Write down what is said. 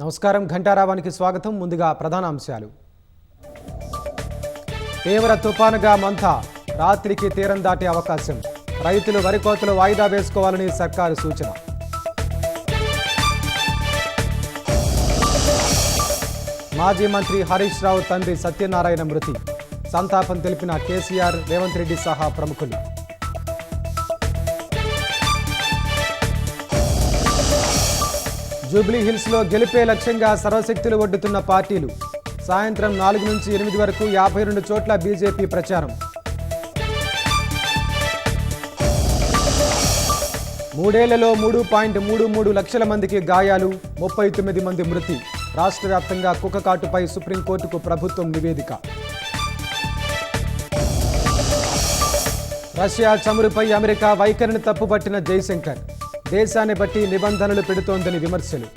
నమస్కారం ఘంటారావానికి స్వాగతం. ముందుగా ప్రధాన అంశాలు. తీవ్ర తుఫానుగా మంథా, రాత్రికి తీరం దాటే అవకాశం. రైతులు వరి కోతలు వాయిదా వేసుకోవాలని సర్కారు సూచన. మాజీ మంత్రి హరీష్ రావు తండ్రి సత్యనారాయణ మృతి. సంతాపం తెలిపిన కేసీఆర్, రేవంత్ రెడ్డి సహా ప్రముఖులు. జూబ్లీ హిల్స్లో గెలిపే లక్ష్యంగా సర్వశక్తులు ఒడ్డుతున్న పార్టీలు. సాయంత్రం 4 నుంచి 8 వరకు 52 చోట్ల బీజేపీ ప్రచారం. 3 ఏళ్లలో 3.33 లక్షల మందికి గాయాలు, 39 మంది మృతి. రాష్ట్ర వ్యాప్తంగా కుక్కకాటుపై సుప్రీంకోర్టుకు ప్రభుత్వం నివేదిక. రష్యా చమురుపై అమెరికా వైఖరిని తప్పుపట్టిన జైశంకర్. దేశాన్ని బట్టి నిబంధనలు పెడుతోందని విమర్శలు.